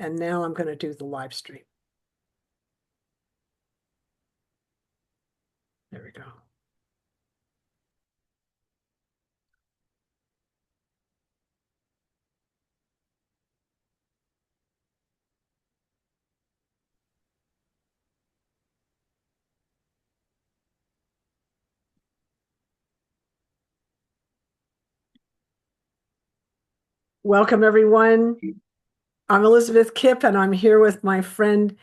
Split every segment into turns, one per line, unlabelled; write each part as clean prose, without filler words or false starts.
And now I'm going to do the live stream. There we go. Welcome, everyone. I'm Elizabeth Kipp, and I'm here with my friend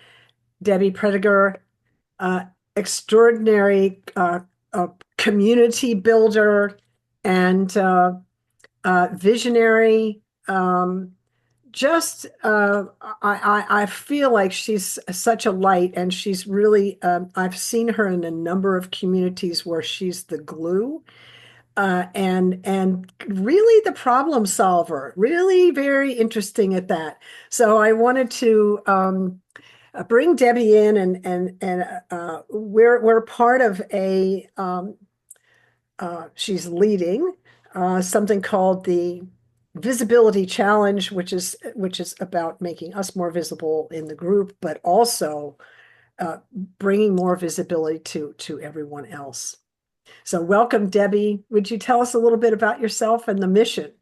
Debbie Prediger, uh, extraordinary community builder and visionary. Just I feel like she's such a light, and she's really I've seen her in a number of communities where she's the glue. And really the problem solver, really very interesting at that. So I wanted to bring Debbie in, and we're part of a she's leading something called the Visibility Challenge, which is about making us more visible in the group, but also bringing more visibility to everyone else. So welcome, Debbie. Would you tell us a little bit about yourself and the mission?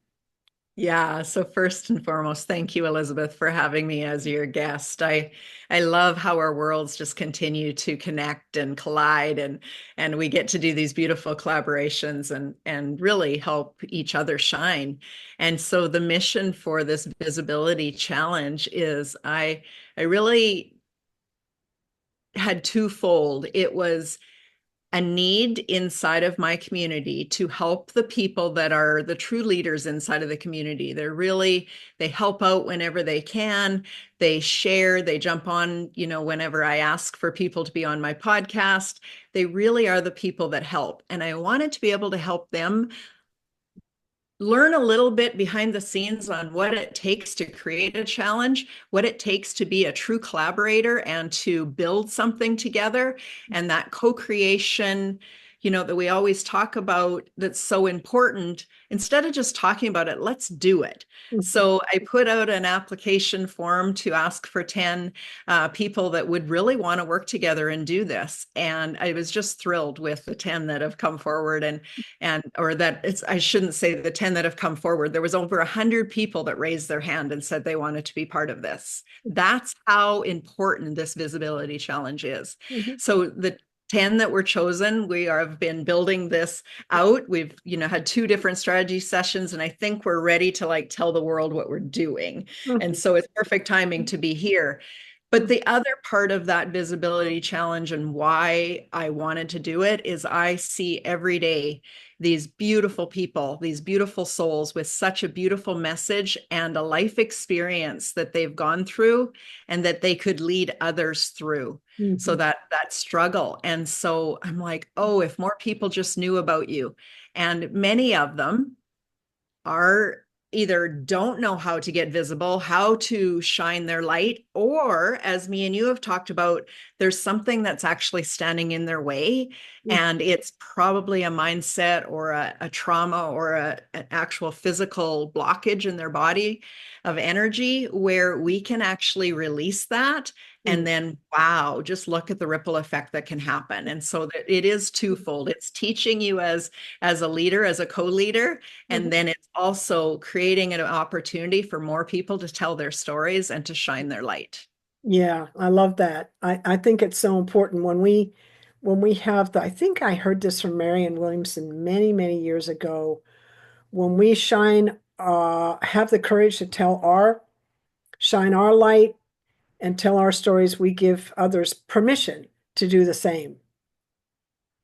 Yeah, so first and foremost, thank you, Elizabeth, for having me as your guest. I love how our worlds just continue to connect and collide, and we get to do these beautiful collaborations and really help each other shine. And so the mission for this visibility challenge is I really had twofold. It was a need inside of my community to help the people that are the true leaders inside of the community. They help out whenever they can. They share, they jump on, whenever I ask for people to be on my podcast. They really are the people that help. And I wanted to be able to help them learn a little bit behind the scenes on what it takes to create a challenge, what it takes to be a true collaborator and to build something together. And that co-creation, that we always talk about, that's so important. Instead of just talking about it, let's do it. So I put out an application form to ask for 10 people that would really want to work together and do this. And I was just thrilled with the 10 that have come forward, I shouldn't say the 10 that have come forward. There was over 100 people that raised their hand and said they wanted to be part of this. That's how important this visibility challenge is.
Mhm.
So the 10 that were chosen, we have been building this out. We've, had 2 different strategy sessions, and I think we're ready to tell the world what we're doing. And
Mhm.
so it's perfect timing to be here. But the other part of that visibility challenge and why I wanted to do it is I see every day these beautiful people, these beautiful souls with such a beautiful message and a life experience that they've gone through and that they could lead others through. So
Mhm.
that struggle. And so I'm like, oh, if more people just knew about you. And many of them are either don't know how to get visible, how to shine their light, or as me and you have talked about, there's something that's actually standing in their way. And it's probably a mindset or a trauma or an actual physical blockage in their body of energy where we can actually release that. And
Mhm.
then, wow, just look at the ripple effect that can happen. And so that it is twofold. It's teaching you as a leader, as a co-leader, and
Mhm.
then it's also creating an opportunity for more people to tell their stories and to shine their light.
Yeah, I love that. I think it's so important when we have I think I heard this from Marianne Williamson many, many years ago. When we have the courage to shine our light and tell our stories, we give others permission to do the same.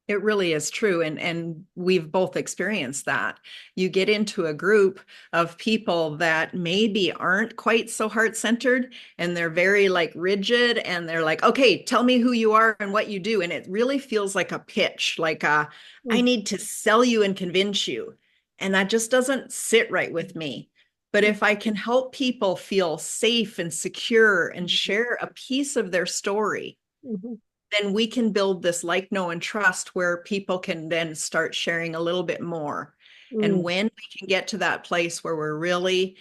It really is true. And we've both experienced that. You get into a group of people that maybe aren't quite so heart-centered and they're very rigid and they're like, okay, tell me who you are and what you do. And it really feels like a pitch, I
Mm.
need to sell you and convince you. And that just doesn't sit right with me. But if I can help people feel safe and secure and share a piece of their story,
Mhm.
then we can build this know, and trust where people can then start sharing a little bit more. And
Mm.
when we can get to that place where we're really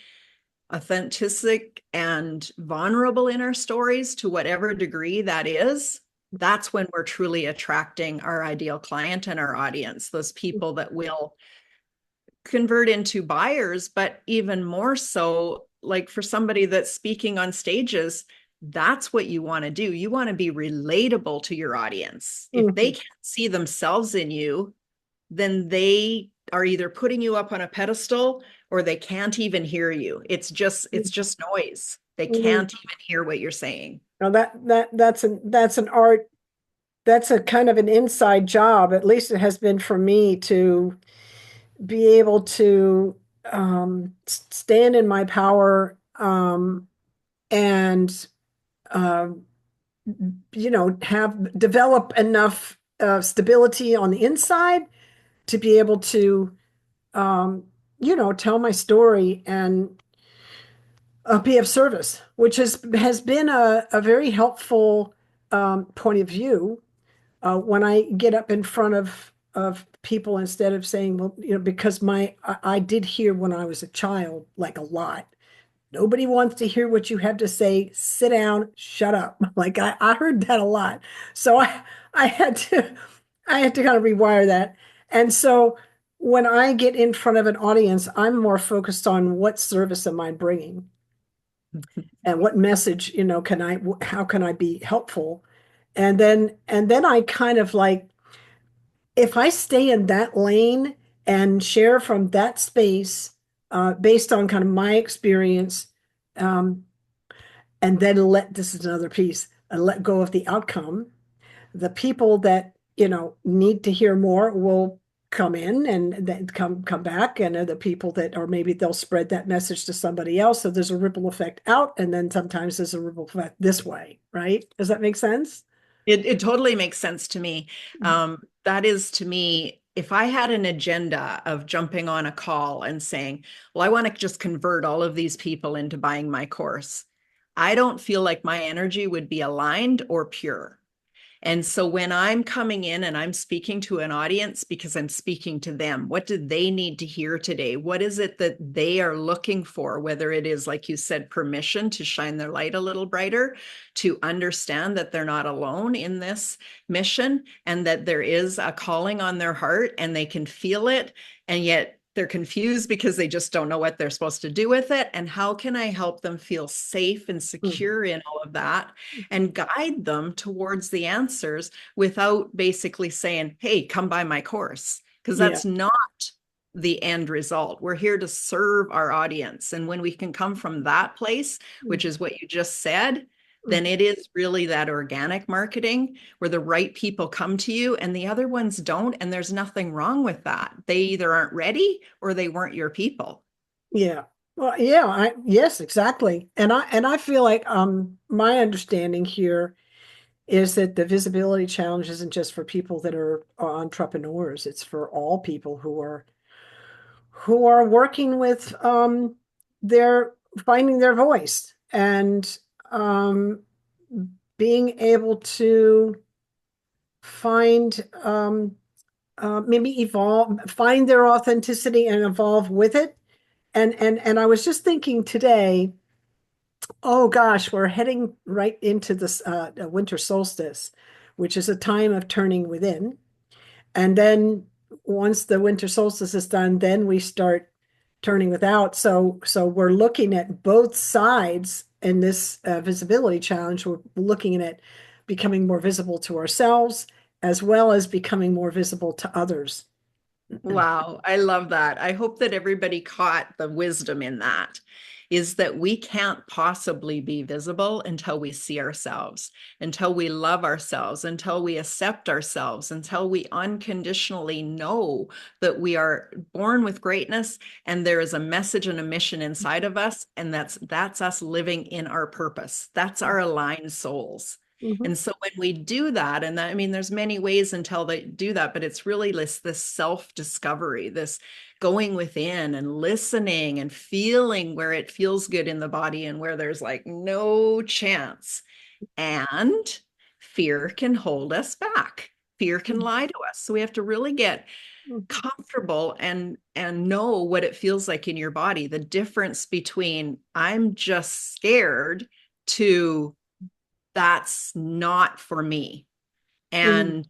authentic and vulnerable in our stories to whatever degree that is, that's when we're truly attracting our ideal client and our audience, those people that will convert into buyers. But even more so, like for somebody that's speaking on stages, that's what you want to do. You want to be relatable to your audience. If they
Mhm.
can't see themselves in you, then they are either putting you up on a pedestal or they can't even hear you. It's just noise. They
Mhm.
can't even hear what you're saying.
Now that's an art. That's a kind of an inside job. At least it has been for me to be able to stand in my power, and um, have develop enough stability on the inside to be able to um, tell my story and be of service, which has been a very helpful point of view when I get up in front of people instead of saying, well, because I did hear when I was a child, like a lot. Nobody wants to hear what you have to say. Sit down, shut up. Like I heard that a lot. So I had to I had to kind of rewire that. And so when I get in front of an audience, I'm more focused on what service am I bringing and what message, how can I be helpful? And then I kind of like, if I stay in that lane and share from that space, based on kind of my experience, um, and then this is another piece, let go of the outcome. The people that, need to hear more will come in and then come back, and the people that, or maybe they'll spread that message to somebody else. So there's a ripple effect out, and then sometimes there's a ripple effect this way, right? Does that make sense?
It totally makes sense to me. That is to me, if I had an agenda of jumping on a call and saying, well, I want to just convert all of these people into buying my course, I don't feel like my energy would be aligned or pure. And so when I'm coming in and I'm speaking to an audience because I'm speaking to them, what do they need to hear today? What is it that they are looking for? Whether it is, like you said, permission to shine their light a little brighter, to understand that they're not alone in this mission and that there is a calling on their heart and they can feel it. And yet they're confused because they just don't know what they're supposed to do with it. And how can I help them feel safe and
Mhm.
secure in all of that and guide them towards the answers without basically saying, hey, come buy my course? Because
Yeah.
that's not the end result. We're here to serve our audience. And when we can come from that place, which is what you just said, then
Mhm.
it is really that organic marketing where the right people come to you and the other ones don't. And there's nothing wrong with that. They either aren't ready or they weren't your people.
Yeah. Well, yeah, yes, exactly. And I feel like my understanding here is that the visibility challenge isn't just for people that are entrepreneurs. It's for all people who are working with their finding their voice and um being able to find maybe evolve, find their authenticity and evolve with it. And I was just thinking today, oh gosh, we're heading right into this winter solstice, which is a time of turning within. And then once the winter solstice is done, then we start turning without. So we're looking at both sides in this visibility challenge. We're looking at becoming more visible to ourselves as well as becoming more visible to others.
Wow, I love that. I hope that everybody caught the wisdom in that, is that we can't possibly be visible until we see ourselves, until we love ourselves, until we accept ourselves, until we unconditionally know that we are born with greatness and there is a message and a mission inside of us, and that's us living in our purpose. That's our aligned souls.
Mhm.
And so when we do that, and that, I mean, there's many ways until they do that, but it's really this self-discovery, this going within and listening and feeling where it feels good in the body and where there's like no chance. And fear can hold us back. Fear can lie to us. So we have to really get comfortable and know what it feels like in your body, the difference between I'm just scared to that's not for me.
Mhm.
And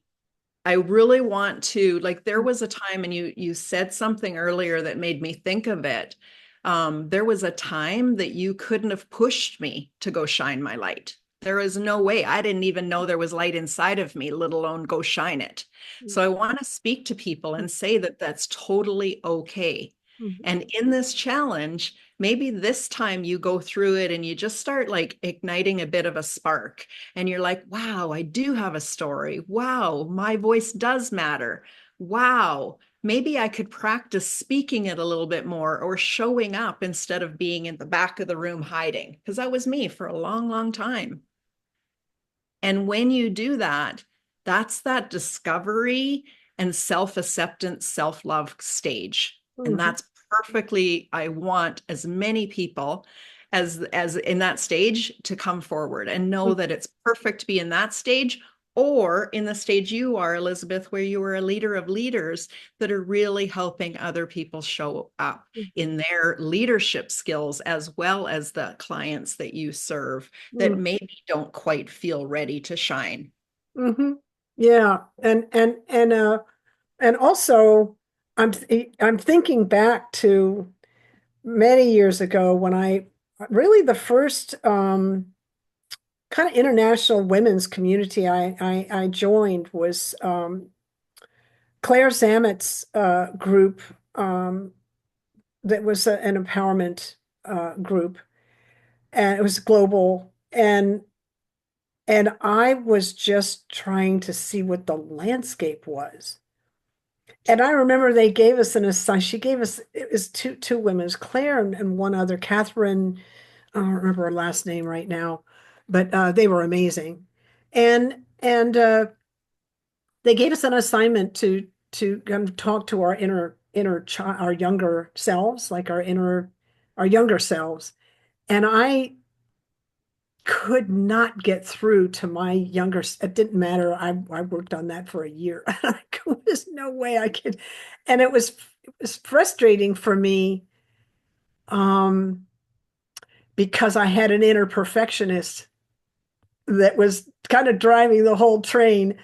I really want to, like, there was a time, and you said something earlier that made me think of it. There was a time that you couldn't have pushed me to go shine my light. There is no way. I didn't even know there was light inside of me, let alone go shine it. So I want to speak to people and say that that's totally okay.
Mhm.
And in this challenge, maybe this time you go through it and you just start like igniting a bit of a spark and you're like, wow, I do have a story. Wow, my voice does matter. Wow, maybe I could practice speaking it a little bit more or showing up instead of being in the back of the room hiding, because that was me for a long, long time. And when you do that, that's that discovery and self acceptance, self love stage. And
Mhm.
that's perfectly, I want as many people as in that stage to come forward and know that it's perfect to be in that stage or in the stage you are, Elizabeth, where you are a leader of leaders that are really helping other people show up in their leadership skills as well as the clients that you serve that
Mhm.
maybe don't quite feel ready to shine.
Mhm. Yeah, and also I'm thinking back to many years ago when I really the first kind of international women's community I joined was Claire Zamet's group that was an empowerment group, and it was global, and I was just trying to see what the landscape was. And I remember they gave us an assignment. She gave us it was two women, it was Claire and one other, Catherine. I don't remember her last name right now, but they were amazing. And they gave us an assignment to kind of talk to our inner child, our younger selves, like our younger selves. And I could not get through to my younger. It didn't matter. I worked on that for a year. There's no way I could, and it was frustrating for me, um, because I had an inner perfectionist that was kind of driving the whole train,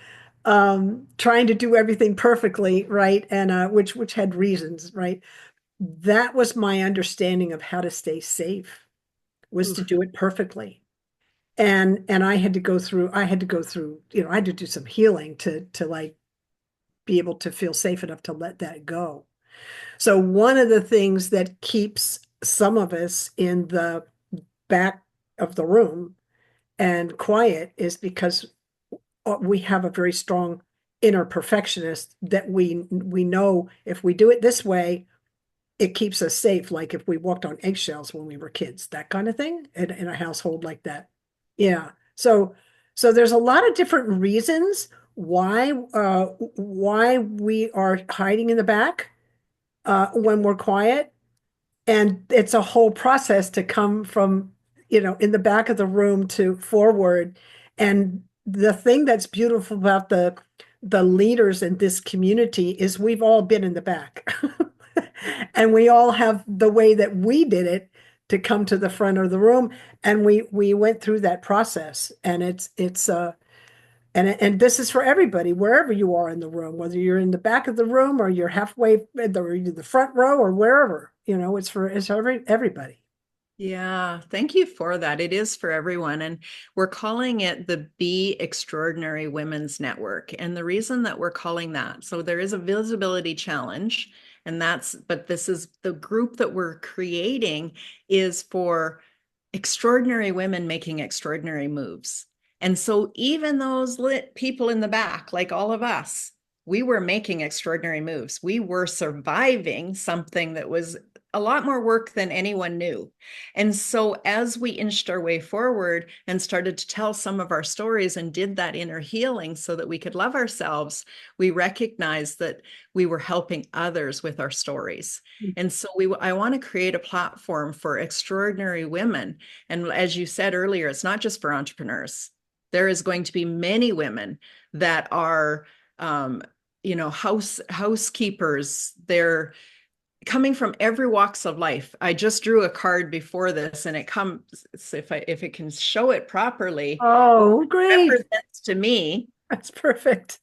trying to do everything perfectly, right? And which had reasons, right? That was my understanding of how to stay safe, was to
Oof.
do it perfectly. And I had to go through, I had to do some healing to like be able to feel safe enough to let that go. So one of the things that keeps some of us in the back of the room and quiet is because we have a very strong inner perfectionist that we know if we do it this way, it keeps us safe. Like if we walked on eggshells when we were kids, that kind of thing in a household like that. Yeah. So there's a lot of different reasons why we are hiding in the back when we're quiet. And it's a whole process to come from, in the back of the room to forward. And the thing that's beautiful about the leaders in this community is we've all been in the back. And we all have the way that we did it to come to the front of the room. And we went through that process. And and this is for everybody, wherever you are in the room, whether you're in the back of the room or you're halfway in the front row or wherever, it's for everybody.
Yeah, thank you for that. It is for everyone. And we're calling it the Be Extraordinary Women's Network. And the reason that we're calling that, so there is a visibility challenge, but this is the group that we're creating is for extraordinary women making extraordinary moves. And so even those lit people in the back, like all of us, we were making extraordinary moves. We were surviving something that was a lot more work than anyone knew. And so, as we inched our way forward and started to tell some of our stories and did that inner healing so that we could love ourselves, we recognized that we were helping others with our stories. And so, I want to create a platform for extraordinary women. And as you said earlier, it's not just for entrepreneurs. There is going to be many women that are, um, housekeepers. They're coming from every walks of life. I just drew a card before this, and it comes, if it can show it properly, what
Oh,
it
great.
represents to me
That's perfect.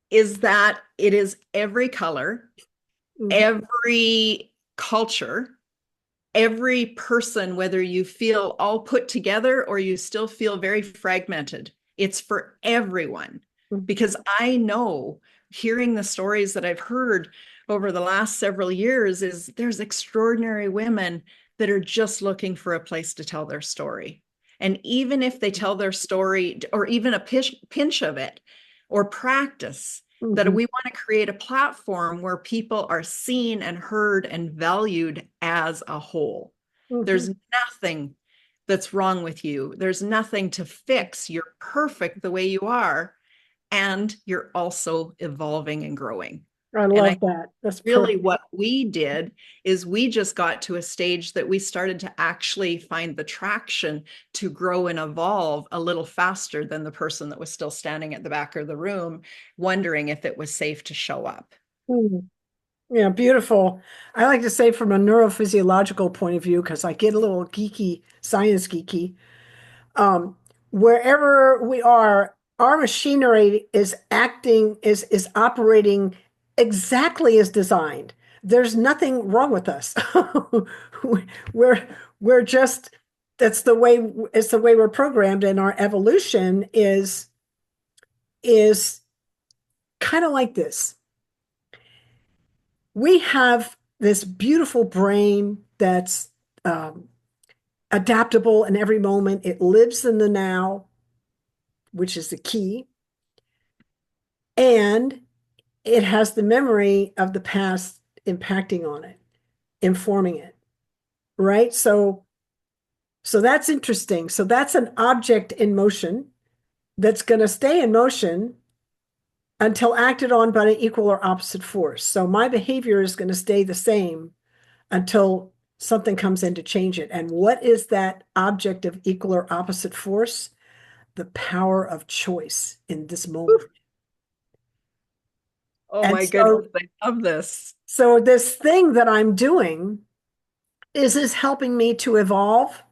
is that it is every color,
Mhm,
every culture, every person, whether you feel all put together or you still feel very fragmented. It's for everyone.
mhm,
Because I know, hearing the stories that I've heard over the last several years, is there's extraordinary women that are just looking for a place to tell their story. And even if they tell their story, or even a pinch of it, or practice, that
mhm,
we want to create a platform where people are seen and heard and valued as a whole.
mhm.
There's nothing that's wrong with you. There's nothing to fix. You're perfect the way you are, and you're also evolving and growing.
I
And I
love that. That's
really
perfect.
what we did is we just got to a stage that we started to actually find the traction to grow and evolve a little faster than the person that was still standing at the back of the room, wondering if it was safe to show up.
Mm. Yeah, beautiful. I like to say from a neurophysiological point of view, because I get a little geeky, science geeky. Um, Wherever we are, our machinery is is operating exactly as designed. There's nothing wrong with us. We're we're just that's the way it's the way we're programmed, and our evolution is kind of like this. We have this beautiful brain that's um, adaptable in every moment. It lives in the now, which is the key. And it has the memory of the past impacting on it, informing it, right? So that's interesting. So that's an object in motion that's going to stay in motion until acted on by an equal or opposite force. So my behavior is going to stay the same until something comes in to change it. And what is that object of equal or opposite force? The power of choice in this moment.
Oh
And
my goodness, I love this.
so this thing that I'm doing is helping me to evolve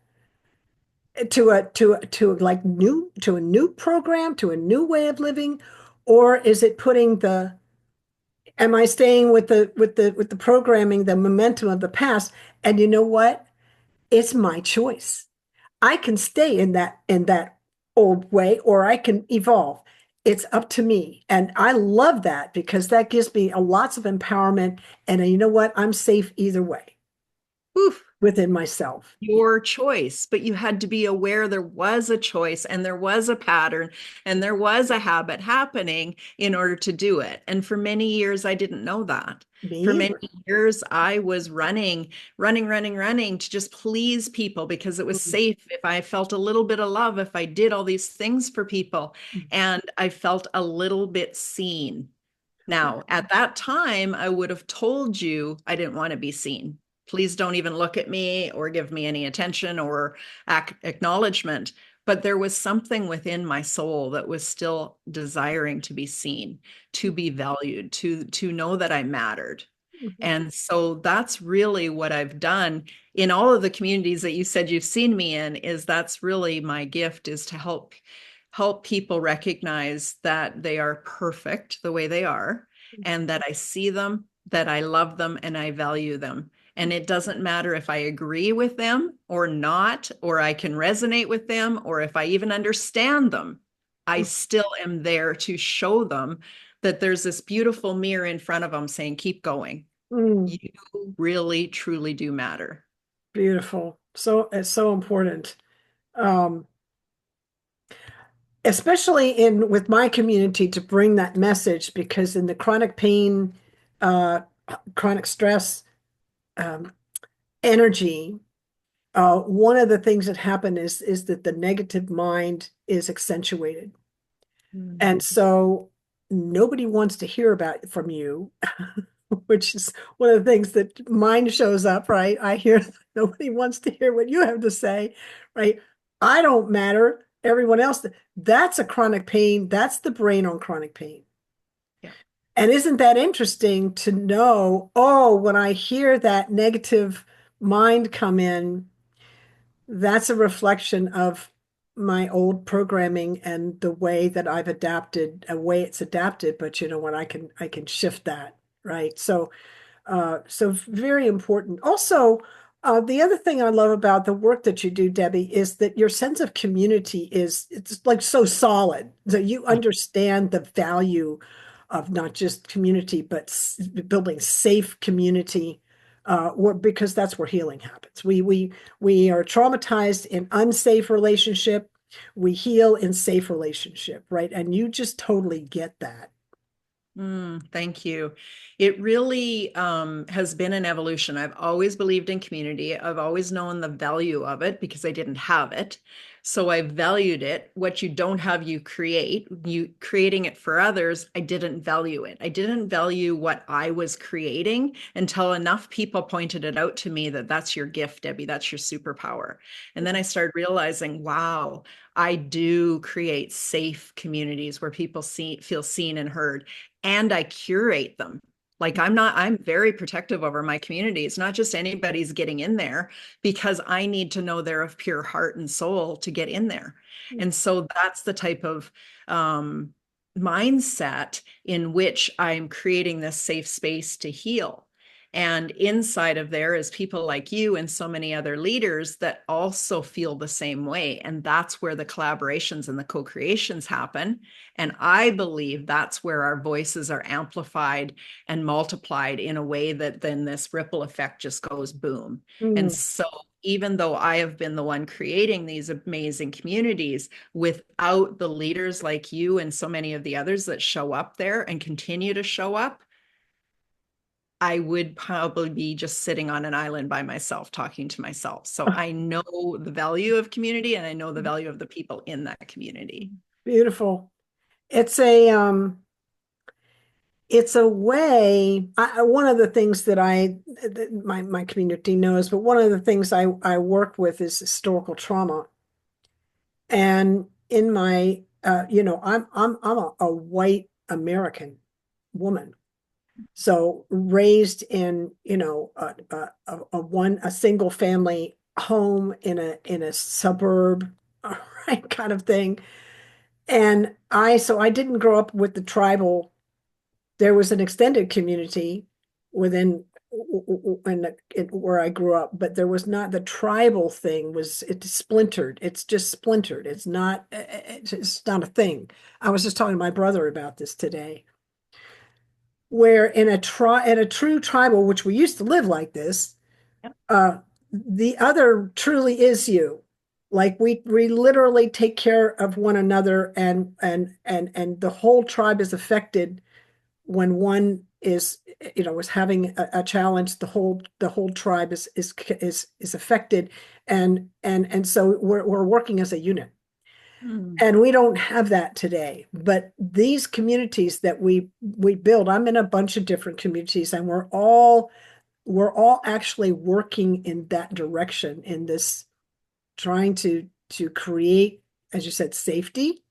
to like new to a new program, to a new way of living, or is it putting the am I staying with the programming, the momentum of the past? And you know what? It's my choice. I can stay in that old way or I can evolve. It's up to me. And I love that because that gives me a lots of empowerment. And you know what? I'm safe either way
Oof.
within myself.
Your choice, but you had to be aware there was a choice and there was a pattern and there was a habit happening in order to do it. And for many years, I didn't know that.
Me
For many
either.
years, I was running to just please people because it was safe if I felt a little bit of love, if I did all these things for people, and I felt a little bit seen. Now, at that time, I would have told you I didn't want to be seen. Please don't even look at me or give me any attention or acknowledgement. But there was something within my soul that was still desiring to be seen, to be valued, to know that I mattered.
Mhm.
And so that's really what I've done in all of the communities that you said you've seen me in, is that's really my gift, is to help people recognize that they are perfect the way they are, and that I see them, that I love them, and I value them. And it doesn't matter if I agree with them or not, or I can resonate with them, or if I even understand them. I still am there to show them that there's this beautiful mirror in front of them saying, keep going.
Mm,
You really, truly do matter.
beautiful. So it's so important. Um, Especially in with my community to bring that message because in the chronic pain, uh, chronic stress, um, energy, one of the things that happen is that the negative mind is accentuated.
Mm.
And so nobody wants to hear about from you, which is one of the things that mine shows up, right? I hear nobody wants to hear what you have to say, right? I don't matter. Everyone else, that's a chronic pain. That's the brain on chronic pain.
Yeah.
And isn't that interesting to know, oh, when I hear that negative mind come in, that's a reflection of my old programming and the way that I've adapted, a way it's adapted, but you know what, I can shift that, right? So very important. Also, the other thing I love about the work that you do, Debbie, is that your sense of community is it's like so solid. So you understand the value of not just community, but building safe community, because that's where healing happens. We are traumatized in unsafe relationship. We heal in safe relationship, right? And you just totally get that.
Thank you. It really has been an evolution. I've always believed in community. I've always known the value of it because I didn't have it. So I valued it. What you don't have, you create. You creating it for others, I didn't value it. I didn't value what I was creating until enough people pointed it out to me that that's your gift, Debbie. That's your superpower. And then I started realizing, wow, I do create safe communities where people feel seen and heard, and I curate them. Like I'm very protective over my community. It's not just anybody's getting in there because I need to know they're of pure heart and soul to get in there. And so that's the type of um, mindset in which I'm creating this safe space to heal. And inside of there is people like you and so many other leaders that also feel the same way. And that's where the collaborations and the co creations happen. And I believe that's where our voices are amplified and multiplied in a way that then this ripple effect just goes boom. And
Mm.
so, even though I have been the one creating these amazing communities, without the leaders like you and so many of the others that show up there and continue to show up, I would probably be just sitting on an island by myself talking to myself. So I know the value of community and I know the value of the people in that community.
Beautiful. It's a way. One of the things that my community knows, but one of the things I work with is historical trauma. And in my, I'm a white American woman, so raised in, a single family home in a suburb, right, kind of thing. And so I didn't grow up with the tribal. There was an extended community within where I grew up, but there was not the tribal thing. It's splintered? It's just splintered. It's not a thing. I was just talking to my brother about this today, where in a true tribal, which we used to live like this,
Yep.
uh, the other truly is you. Like we literally take care of one another, and the whole tribe is affected when one is having a challenge. The whole tribe is affected, and so we're working as a unit.
Mm.
And we don't have that today. But these communities that we build, I'm in a bunch of different communities, and we're all actually working in that direction, in this trying to create, as you said, safety,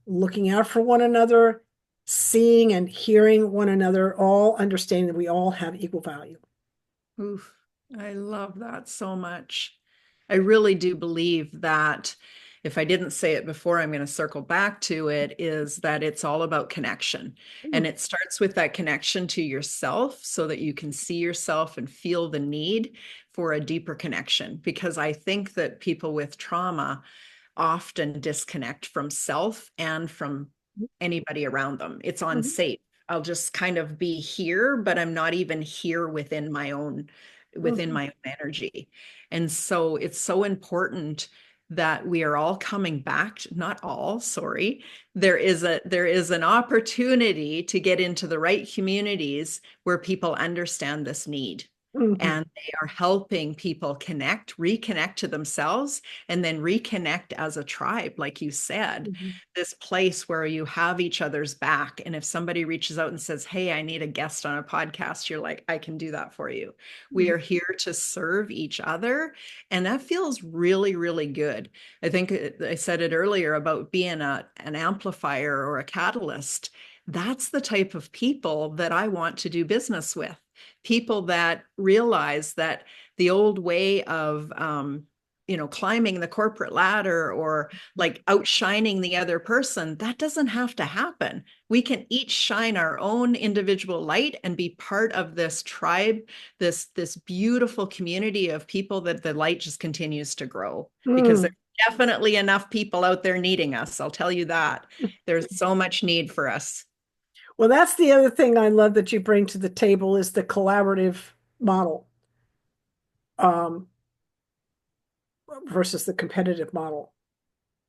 looking out for one another, seeing and hearing one another, all understanding that we all have equal value.
Oof, I love that so much. I really do believe that if I didn't say it before, I'm going to circle back to it, is that it's all about connection. And it starts with that connection to yourself so that you can see yourself and feel the need for a deeper connection. Because I think that people with trauma often disconnect from self and from anybody around them. It's
Mhm.
unsafe. I'll just kind of be here, but I'm not even here within
Mhm.
my own energy. And so it's so important that we are all coming back, not all, sorry. There is an opportunity to get into the right communities where people understand this need.
Mhm.
And they are helping people reconnect to themselves, and then reconnect as a tribe, like you said,
Mhm.
this place where you have each other's back. And if somebody reaches out and says, hey, I need a guest on a podcast, you're like, I can do that for you. We
Mhm.
are here to serve each other. And that feels really, really good. I think I said it earlier about being an amplifier or a catalyst. That's the type of people that I want to do business with. People that realize that the old way of, climbing the corporate ladder or like outshining the other person, that doesn't have to happen. We can each shine our own individual light and be part of this tribe, this beautiful community of people that the light just continues to grow, because
Mm.
there's definitely enough people out there needing us. I'll tell you that. There's so much need for us.
Well, that's the other thing I love that you bring to the table is the collaborative model, um, versus the competitive model.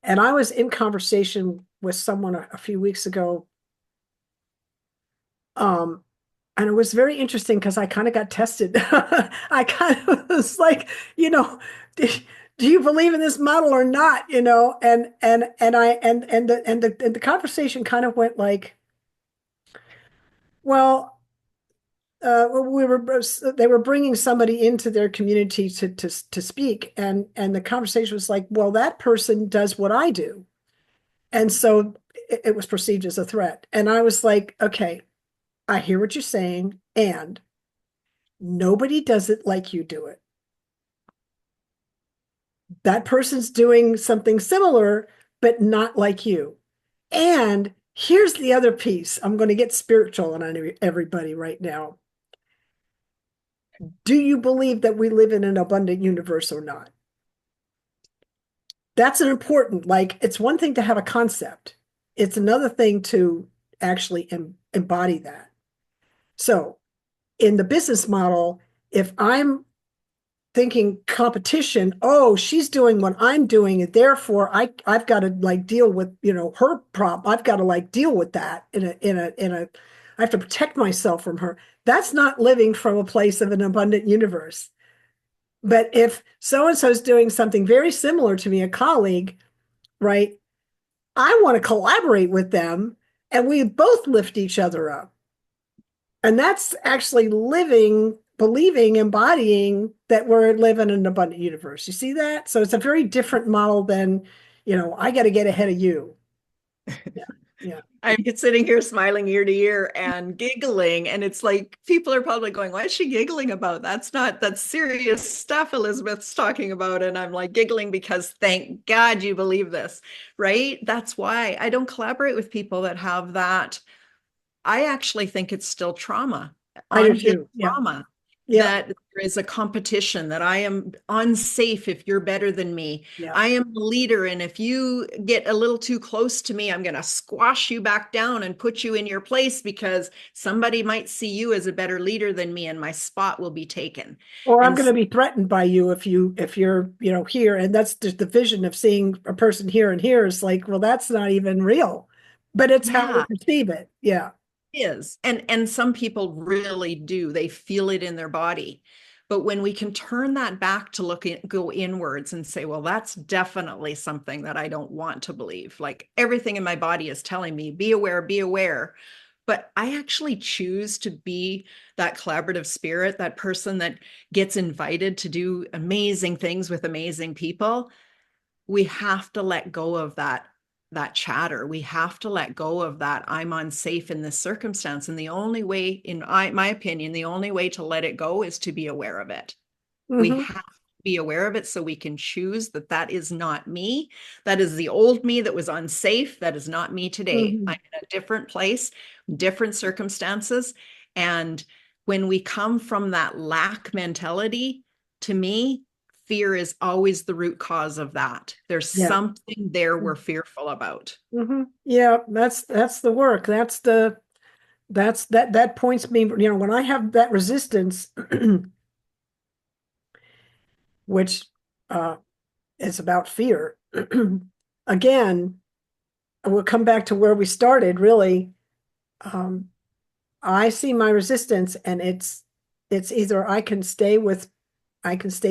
And I was in conversation with someone a few weeks ago, um, and it was very interesting because I kind of got tested. I kind of was like, you know, do, do you believe in this model or not? And the conversation kind of went like, well, we were they were bringing somebody into their community to speak, and the conversation was like, well, that person does what I do, and so it was perceived as a threat. And I was like, okay, I hear what you're saying, and nobody does it like you do it. That person's doing something similar, but not like you. And here's the other piece. I'm going to get spiritual on everybody right now. Do you believe that we live in an abundant universe or not? That's an important, like, it's one thing to have a concept, it's another thing to actually embody that. So, in the business model, if I'm thinking competition, oh, she's doing what I'm doing, and therefore I've got to like deal with, her problem. I've got to like deal with that I have to protect myself from her. That's not living from a place of an abundant universe. But if so and so is doing something very similar to me, a colleague, right? I want to collaborate with them and we both lift each other up. And that's actually living, believing, embodying that we're living in an abundant universe. You see that? So it's a very different model than, I got to get ahead of you. Yeah. Yeah.
I'm sitting here smiling ear to ear and giggling. And it's like people are probably going, "What is she giggling about? That's serious stuff Elizabeth's talking about." And I'm like giggling because thank God you believe this, right? That's why I don't collaborate with people that have that. I actually think it's still trauma,
I do
unhealed
too. Yeah.
trauma,
Yeah.
that there is a competition, that I am unsafe if you're better than me.
Yeah.
I am the leader. And if you get a little too close to me, I'm going to squash you back down and put you in your place because somebody might see you as a better leader than me and my spot will be taken.
Or I'm
And
going to be threatened by you if you're, here. And that's just the vision of seeing a person here and here is like, well, that's not even real, but it's how we
yeah,
perceive it. Yeah.
is. And some people really do. They feel it in their body. But when we can turn that back to go inwards and say, well, that's definitely something that I don't want to believe. Like everything in my body is telling me, be aware, be aware. But I actually choose to be that collaborative spirit, that person that gets invited to do amazing things with amazing people. We have to let go of that chatter. We have to let go of that I'm unsafe in this circumstance. And the only way, in my opinion, the only way to let it go is to be aware of it. We
Hmm.
have to be aware of it so we can choose that that is not me. That is the old me that was unsafe. That is not me today.
Hmm.
I'm in a different place, different circumstances. And when we come from that lack mentality, to me, fear is always the root cause of that. There's
Yeah.
something there we're fearful about.
Hmm. Yeah. That's the work. That points me, when I have that resistance, which, uh, is about fear. Again, we'll come back to where we started, really. Um, I see my resistance and it's either I can stay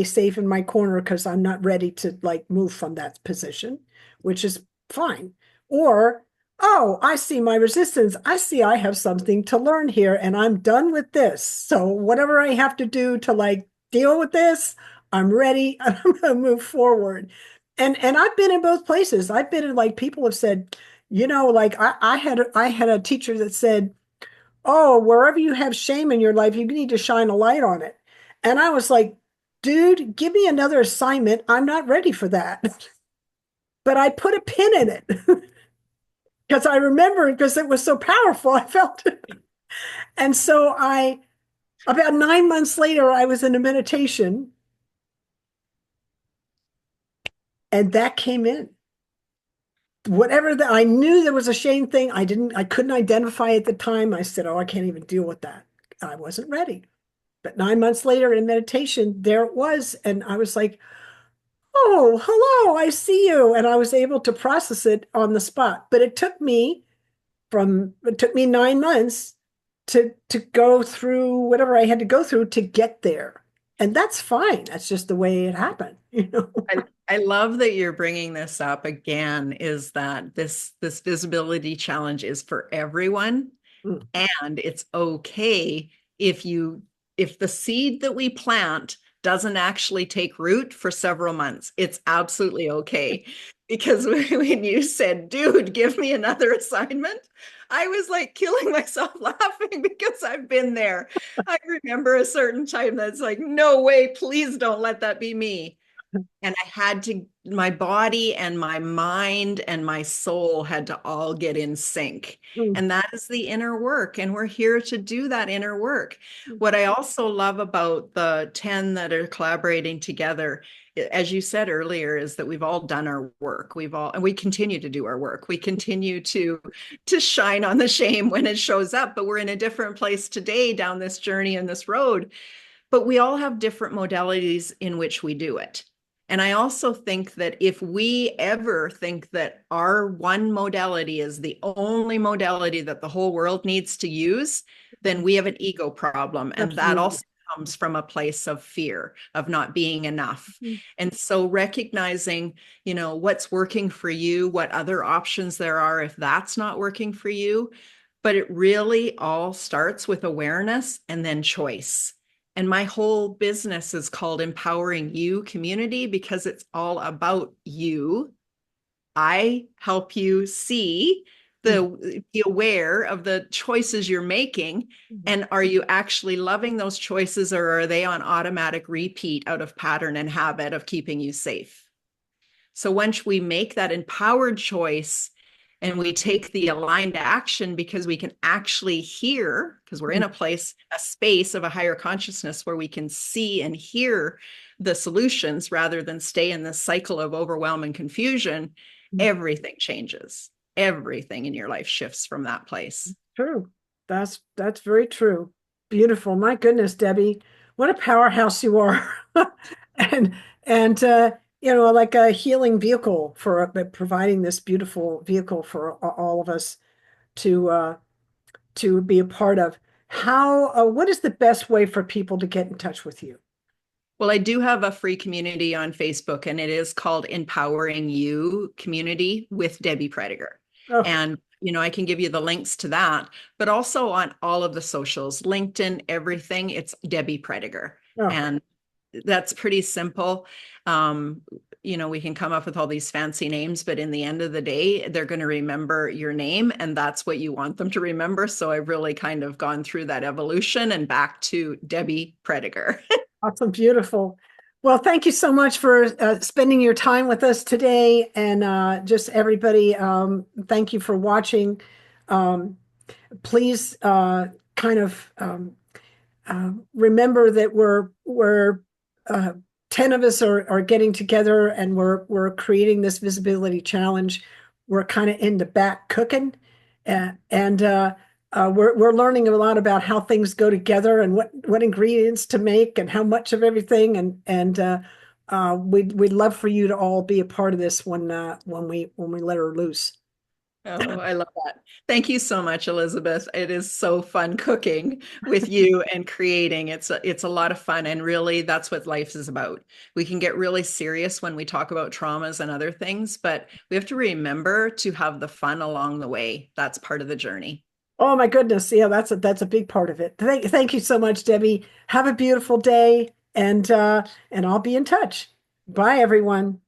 safe in my corner because I'm not ready to like move from that position, which is fine. Or, oh, I see my resistance. I see I have something to learn here and I'm done with this. So whatever I have to do to like deal with this, I'm ready and I'm going to move forward. And I've been in both places. I've been in like people have said, Like I had a teacher that said, "Oh, wherever you have shame in your life, you need to shine a light on it." And I was like, "Dude, give me another assignment. I'm not ready for that." But I put a pin in it because I remember because it was so powerful. I felt it. And so about 9 months later, I was in a meditation and that came in. Whatever that I knew there was a shame thing. I couldn't identify at the time. I said, "Oh, I can't even deal with that." I wasn't ready. But 9 months later in meditation, there it was. And I was like, "Oh, hello, I see you." And I was able to process it on the spot. But it took me 9 months to go through whatever I had to go through to get there. And that's fine. That's just the way it happened.
I love that you're bringing this up again, is that this visibility challenge is for everyone,
Mm,
and it's okay if you if the seed that we plant doesn't actually take root for several months. It's absolutely okay. Because when you said, "Dude, give me another assignment," I was like killing myself laughing because I've been there. I remember a certain time that's like, "No way, please don't let that be me." And I had to, my body and my mind and my soul had to all get in sync.
mm,
And that is the inner work. And we're here to do that inner work.
mm,
What I also love about the 10 that are collaborating together, as you said earlier, is that we've all done our work. And we continue to do our work. We continue to shine on the shame when it shows up, but we're in a different place today down this journey and this road. But we all have different modalities in which we do it. And I also think that if we ever think that our one modality is the only modality that the whole world needs to use, then we have an ego problem. And that
absolutely.
also comes from a place of fear of not being enough.
Mm,
And so recognizing, what's working for you, what other options there are if that's not working for you. But it really all starts with awareness and then choice. And my whole business is called Empowering You Community because it's all about you. I help you see
mm,
be aware of the choices you're making.
mm,
And are you actually loving those choices, or are they on automatic repeat out of pattern and habit of keeping you safe? So once we make that empowered choice and we take the aligned action, because we can actually hear, because we're in
mm,
a space of a higher consciousness where we can see and hear the solutions rather than stay in this cycle of overwhelm and confusion,
mm.
everything changes. Everything in your life shifts from that place.
True. That's very true. Beautiful. My goodness, Debbie, what a powerhouse you are. And like a healing vehicle for providing this beautiful vehicle for all of us to be a part of. What is the best way for people to get in touch with you?
Well, I do have a free community on Facebook, and it is called Empowering You Community with Debbie Prediger.
Oh,
And, I can give you the links to that, but also on all of the socials, LinkedIn, everything, it's Debbie Prediger.
oh,
And that's pretty simple. Um, we can come up with all these fancy names, but in the end of the day, they're going to remember your name, and that's what you want them to remember. So I've really kind of gone through that evolution and back to Debbie Prediger.
awesome, beautiful. Well, thank you so much for spending your time with us today. And just everybody, thank you for watching. Um, please kind of remember that we're uh, 10 of us are getting together and we're creating this visibility challenge. We're kind of in the back cooking, and we're learning a lot about how things go together and what ingredients to make and how much of everything, and we'd love for you to all be a part of this when we let her loose.
Oh, I love that. Thank you so much, Elizabeth. It is so fun cooking with you and creating. It's a lot of fun, and really that's what life is about. We can get really serious when we talk about traumas and other things, but we have to remember to have the fun along the way. That's part of the journey.
Oh my goodness. Yeah, that's a big part of it. Thank you so much, Debbie. Have a beautiful day and I'll be in touch. Bye everyone.